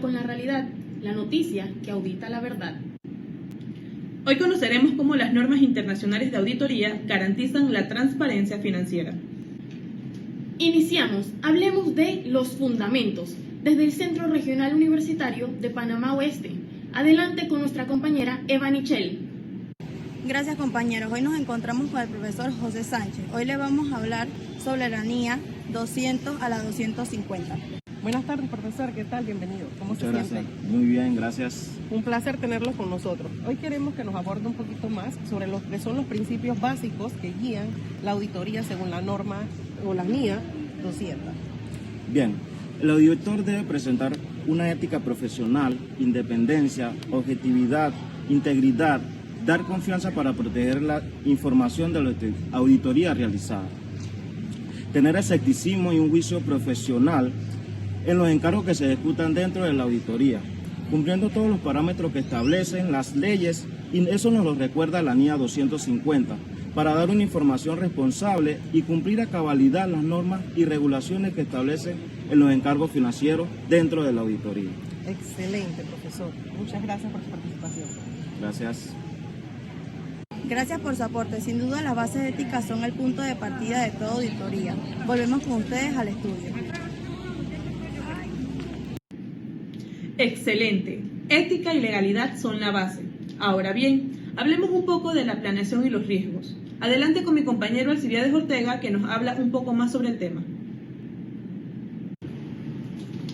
con la realidad, la noticia que audita la verdad. Hoy conoceremos cómo las normas internacionales de auditoría garantizan la transparencia financiera. Iniciamos, hablemos de los fundamentos, desde el Centro Regional Universitario de Panamá Oeste. Adelante con nuestra compañera Eva Nichel. Gracias, compañeros. Hoy nos encontramos con el profesor José Sánchez. Hoy le vamos a hablar sobre la NIA 200 a la 250. Buenas tardes, profesor. ¿Qué tal? Bienvenido. ¿Cómo se siente? Muchas gracias. Muy bien, gracias. Un placer tenerlo con nosotros. Hoy queremos que nos aborde un poquito más sobre lo que son los principios básicos que guían la auditoría según la norma o la NIA 200. Bien, el auditor debe presentar una ética profesional, independencia, objetividad, integridad, dar confianza para proteger la información de la auditoría realizada, tener escepticismo y un juicio profesional en los encargos que se ejecutan dentro de la auditoría, cumpliendo todos los parámetros que establecen las leyes, y eso nos lo recuerda la NIA 250, para dar una información responsable y cumplir a cabalidad las normas y regulaciones que establecen en los encargos financieros dentro de la auditoría. Excelente, profesor. Muchas gracias por su participación. Gracias. Gracias por su aporte. Sin duda, las bases éticas son el punto de partida de toda auditoría. Volvemos con ustedes al estudio. Excelente. Ética y legalidad son la base. Ahora bien, hablemos un poco de la planeación y los riesgos. Adelante con mi compañero Alcibiades Ortega, que nos habla un poco más sobre el tema.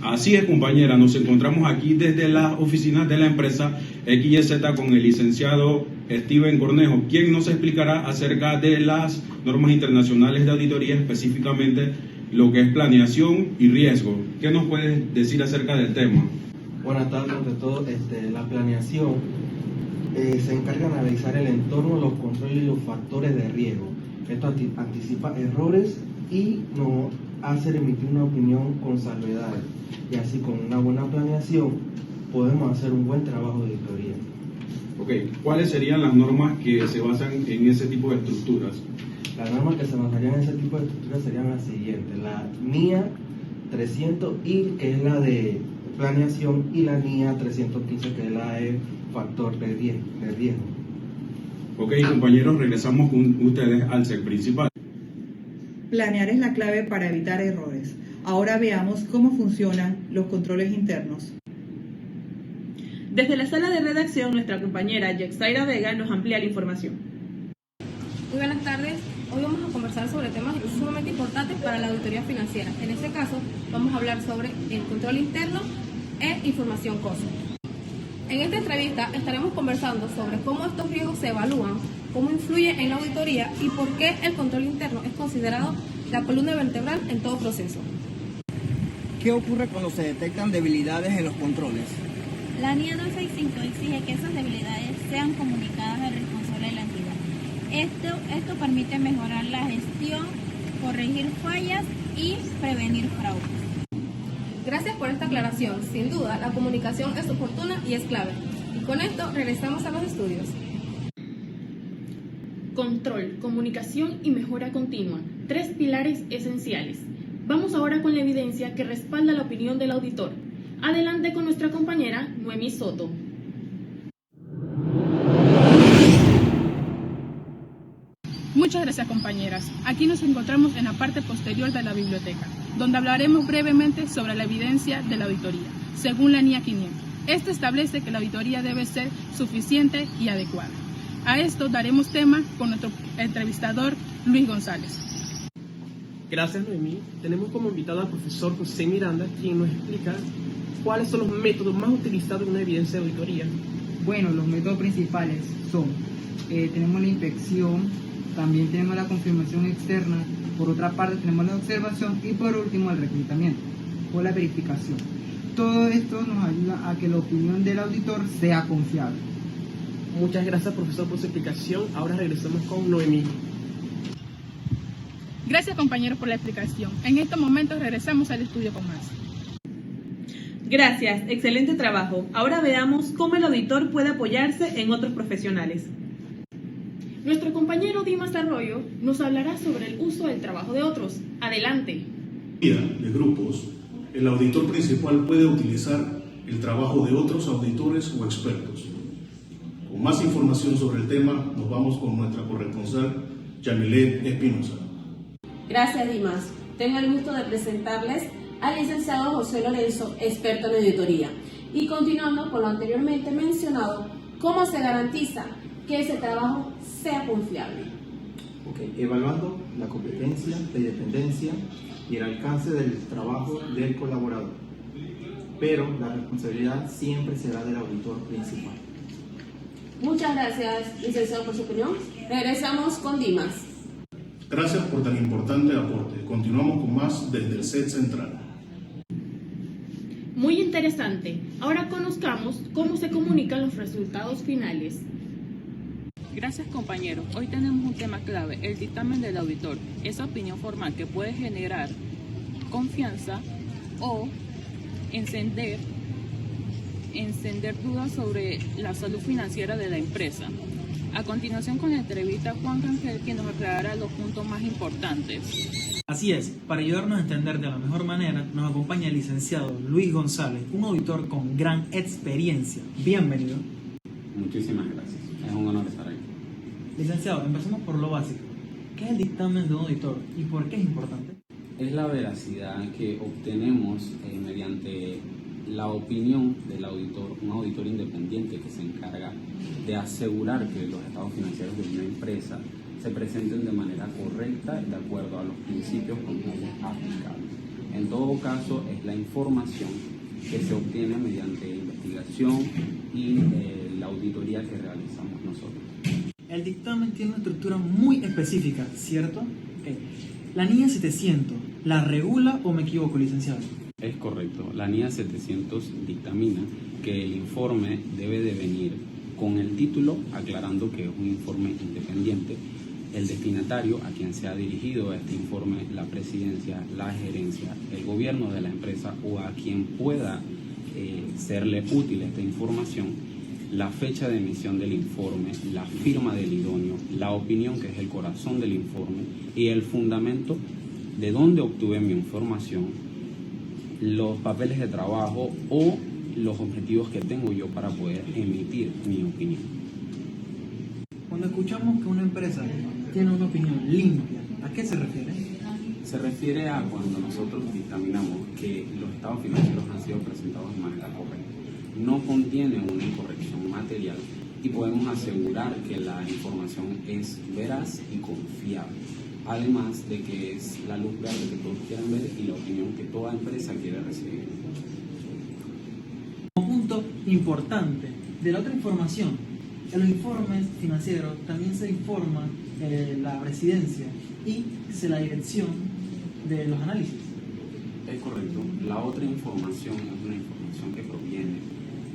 Así es, compañera, nos encontramos aquí desde las oficinas de la empresa XYZ con el licenciado Steven Cornejo, quien nos explicará acerca de las normas internacionales de auditoría, específicamente lo que es planeación y riesgo. ¿Qué nos puedes decir acerca del tema? Buenas tardes, ante todo, la planeación se encarga de analizar el entorno, los controles y los factores de riesgo. Esto anticipa errores y nos hace emitir una opinión con salvedades. Y así, con una buena planeación, podemos hacer un buen trabajo de auditoría. Ok, ¿cuáles serían las normas que se basan en ese tipo de estructuras? Las normas que se basarían en ese tipo de estructuras serían las siguientes: la NIA 300 I, que es la de planeación, y la NIA 315, que es la de factor de riesgo. Ok, compañeros, regresamos con ustedes al set principal. Planear es la clave para evitar errores. Ahora veamos cómo funcionan los controles internos. Desde la sala de redacción, nuestra compañera Yexaira Vega nos amplía la información. Muy buenas tardes. Hoy vamos a conversar sobre temas sumamente importantes para la auditoría financiera. En este caso, vamos a hablar sobre el control interno e información COSO. En esta entrevista estaremos conversando sobre cómo estos riesgos se evalúan, cómo influye en la auditoría y por qué el control interno es considerado la columna vertebral en todo proceso. ¿Qué ocurre cuando se detectan debilidades en los controles? La NIA 265 exige que esas debilidades sean comunicadas al responsable de la entidad. Esto permite mejorar la gestión, corregir fallas y prevenir fraudes. Gracias por esta aclaración. Sin duda, la comunicación es oportuna y es clave. Y con esto regresamos a los estudios. Control, comunicación y mejora continua. 3 pilares esenciales. Vamos ahora con la evidencia que respalda la opinión del auditor. Adelante con nuestra compañera Noemí Soto. Muchas gracias, compañeras. Aquí nos encontramos en la parte posterior de la biblioteca, donde hablaremos brevemente sobre la evidencia de la auditoría, según la NIA 500. Esto establece que la auditoría debe ser suficiente y adecuada. A esto daremos tema con nuestro entrevistador Luis González. Gracias, Noemí. Tenemos como invitado al profesor José Miranda, quien nos explica cuáles son los métodos más utilizados en una evidencia de auditoría. Bueno, los métodos principales son, tenemos la inspección, también tenemos la confirmación externa, por otra parte tenemos la observación y por último el reclutamiento o la verificación. Todo esto nos ayuda a que la opinión del auditor sea confiable. Muchas gracias, profesor, por su explicación. Ahora regresamos con Noemí. Gracias, compañeros, por la explicación. En estos momentos regresamos al estudio con más. Gracias, excelente trabajo. Ahora veamos cómo el auditor puede apoyarse en otros profesionales. Nuestro compañero Dimas Arroyo nos hablará sobre el uso del trabajo de otros. Adelante. De grupos, el auditor principal puede utilizar el trabajo de otros auditores o expertos. Con más información sobre el tema, nos vamos con nuestra corresponsal, Yamilet Espinosa. Gracias, Dimas. Tengo el gusto de presentarles al licenciado José Lorenzo, experto en auditoría. Y continuando con lo anteriormente mencionado, ¿cómo se garantiza que ese trabajo sea confiable? Evaluando la competencia, la independencia y el alcance del trabajo del colaborador. Pero la responsabilidad siempre será del auditor principal. Muchas gracias, licenciado, por su opinión. Regresamos con Dimas. Gracias por tan importante aporte. Continuamos con más desde el set central. Muy interesante. Ahora conozcamos cómo se comunican los resultados finales. Gracias, compañeros. Hoy tenemos un tema clave, el dictamen del auditor. Esa opinión formal que puede generar confianza o encender dudas sobre la salud financiera de la empresa. A continuación, con la entrevista, Juan Rangel, quien nos aclarará los puntos más importantes. Así es, para ayudarnos a entender de la mejor manera, nos acompaña el licenciado Luis González, un auditor con gran experiencia. Bienvenido. Muchísimas gracias, es un honor estar aquí. Licenciado, empecemos por lo básico. ¿Qué es el dictamen de un auditor y por qué es importante? Es la veracidad que obtenemos mediante la opinión del auditor, un auditor independiente que se encarga de asegurar que los estados financieros de una empresa se presenten de manera correcta y de acuerdo a los principios contables aplicables. En todo caso, es la información que se obtiene mediante investigación y la auditoría que realizamos nosotros. El dictamen tiene una estructura muy específica, ¿cierto? La NIA 700, ¿la regula o me equivoco, licenciado? Es correcto. La NIA 700 dictamina que el informe debe de venir con el título aclarando que es un informe independiente, el destinatario a quien se ha dirigido este informe, la presidencia, la gerencia, el gobierno de la empresa o a quien pueda serle útil esta información, la fecha de emisión del informe, la firma del idóneo, la opinión que es el corazón del informe y el fundamento de dónde obtuve mi información, los papeles de trabajo o los objetivos que tengo yo para poder emitir mi opinión. Cuando escuchamos que una empresa tiene una opinión limpia, ¿a qué se refiere? Se refiere a cuando nosotros dictaminamos que los estados financieros han sido presentados de manera correcta. No contienen una incorrección material y podemos asegurar que la información es veraz y confiable. Además de que es la luz verde que todos quieren ver y la opinión que toda empresa quiere recibir. Un punto importante de la otra información, en los informes financieros también se informa la presidencia y la dirección de los análisis. Es correcto. La otra información es una información que proviene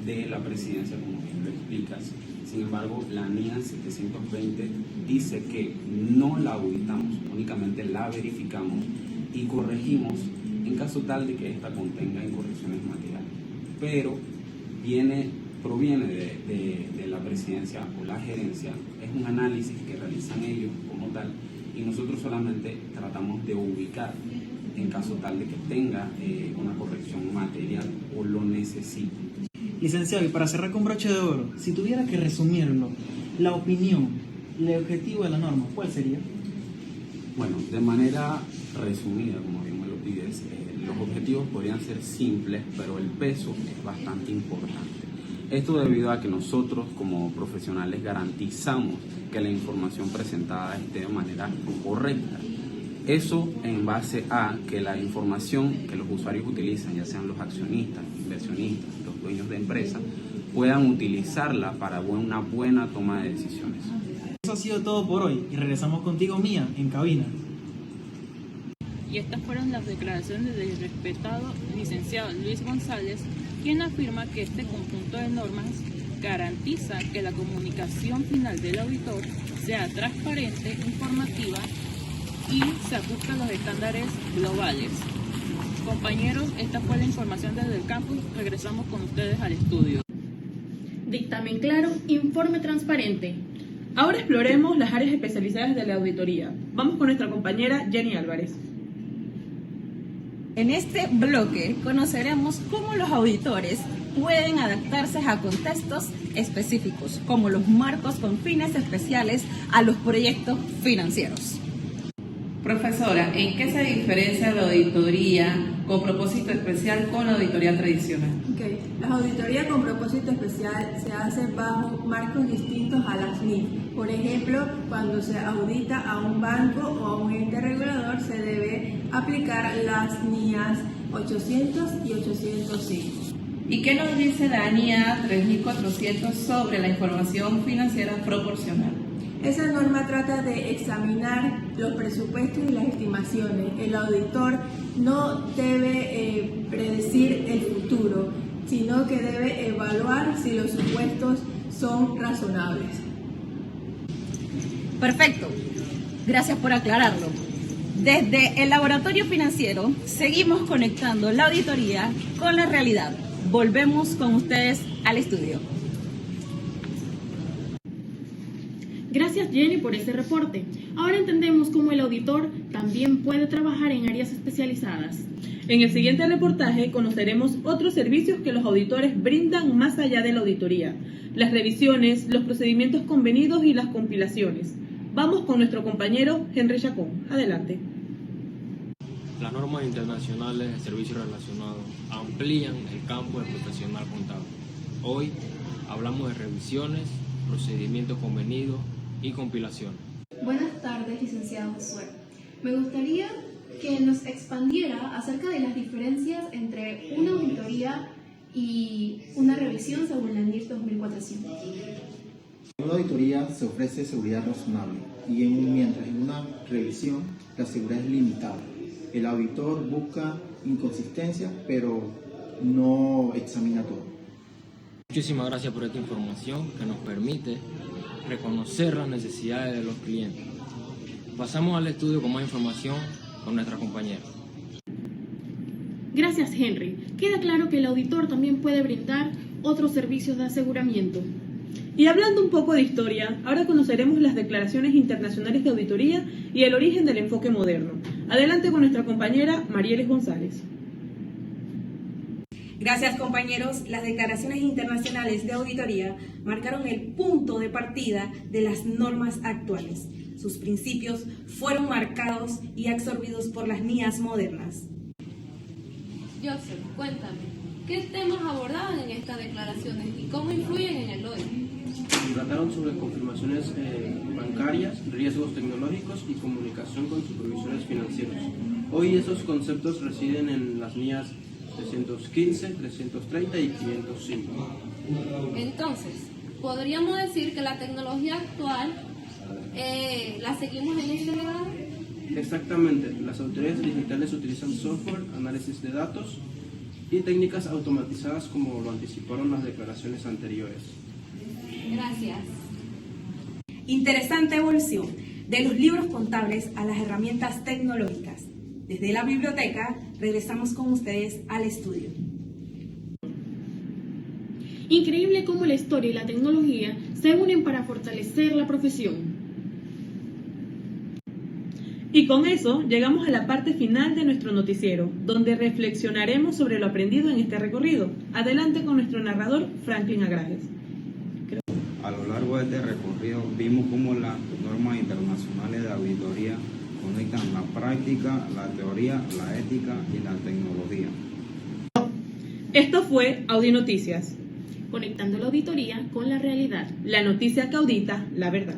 de la presidencia, como bien lo explicas. Sin embargo, la NIA 720 dice que no la auditamos, únicamente la verificamos y corregimos en caso tal de que ésta contenga incorrecciones materiales. Pero proviene de la presidencia o la gerencia, es un análisis que realizan ellos como tal y nosotros solamente tratamos de ubicar en caso tal de que tenga una corrección material o lo necesite. Licenciado, y para cerrar con broche de oro, si tuviera que resumirlo, la opinión, el objetivo de la norma, ¿cuál sería? Bueno, de manera resumida, como bien me lo pides, los objetivos podrían ser simples, pero el peso es bastante importante. Esto debido a que nosotros como profesionales garantizamos que la información presentada esté de manera correcta. Eso en base a que la información que los usuarios utilizan, ya sean los accionistas, inversionistas, los dueños de empresas, puedan utilizarla para una buena toma de decisiones. Eso ha sido todo por hoy y regresamos contigo, Mía, en cabina. Y estas fueron las declaraciones del respetado licenciado Luis González, quien afirma que este conjunto de normas garantiza que la comunicación final del auditor sea transparente, informativa y se ajusta a los estándares globales. Compañeros, esta fue la información desde el campus. Regresamos con ustedes al estudio. Dictamen claro, informe transparente. Ahora exploremos las áreas especializadas de la auditoría. Vamos con nuestra compañera Jenny Álvarez. En este bloque conoceremos cómo los auditores pueden adaptarse a contextos específicos, como los marcos con fines especiales a los proyectos financieros. Profesora, ¿en qué se diferencia la auditoría con propósito especial con la auditoría tradicional? La auditoría con propósito especial se hace bajo marcos distintos a las NIF. Por ejemplo, cuando se audita a un banco o a un ente regulador, se debe aplicar las NIAs 800 y 805. ¿Y qué nos dice la NIA 3400 sobre la información financiera proporcional? Esa norma trata de examinar los presupuestos y las estimaciones. El auditor no debe predecir el futuro, sino que debe evaluar si los supuestos son razonables. Perfecto, gracias por aclararlo. Desde el laboratorio financiero seguimos conectando la auditoría con la realidad. Volvemos con ustedes al estudio. Gracias Jenny por ese reporte. Ahora entendemos cómo el auditor también puede trabajar en áreas especializadas. En el siguiente reportaje conoceremos otros servicios que los auditores brindan más allá de la auditoría: las revisiones, los procedimientos convenidos y las compilaciones. Vamos con nuestro compañero Henry Chacón. Adelante. Las normas internacionales de servicios relacionados amplían el campo del profesional contable. Hoy hablamos de revisiones, procedimientos convenidos y compilación. Buenas tardes, licenciado Josué. Me gustaría que nos expandiera acerca de las diferencias entre una auditoría y una revisión según la NIF 2400. En una auditoría se ofrece seguridad razonable y mientras en una revisión la seguridad es limitada. El auditor busca inconsistencias, pero no examina todo. Muchísimas gracias por esta información que nos permite reconocer las necesidades de los clientes. Pasamos al estudio con más información con nuestra compañera. Gracias Henry. Queda claro que el auditor también puede brindar otros servicios de aseguramiento. Y hablando un poco de historia, ahora conoceremos las declaraciones internacionales de auditoría y el origen del enfoque moderno. Adelante con nuestra compañera Marieles González. Gracias compañeros, las declaraciones internacionales de auditoría marcaron el punto de partida de las normas actuales. Sus principios fueron marcados y absorbidos por las NIAs modernas. Joseph, cuéntame, ¿qué temas abordaban en estas declaraciones y cómo influyen en el hoy? Trataron sobre confirmaciones bancarias, riesgos tecnológicos y comunicación con supervisores financieros. Hoy esos conceptos residen en las NIAs 315, 330 y 505. Entonces, ¿podríamos decir que la tecnología actual la seguimos en este legado? Exactamente. Las autoridades digitales utilizan software, análisis de datos y técnicas automatizadas como lo anticiparon las declaraciones anteriores. Gracias. Interesante evolución de los libros contables a las herramientas tecnológicas. Desde la biblioteca regresamos con ustedes al estudio. Increíble cómo la historia y la tecnología se unen para fortalecer la profesión. Y con eso llegamos a la parte final de nuestro noticiero, donde reflexionaremos sobre lo aprendido en este recorrido. Adelante con nuestro narrador, Franklin Agrajes. A lo largo de este recorrido vimos cómo las normas internacionales de auditoría conectan la práctica, la teoría, la ética y la tecnología. Esto fue Audio Noticias. Conectando la auditoría con la realidad. La noticia que audita la verdad.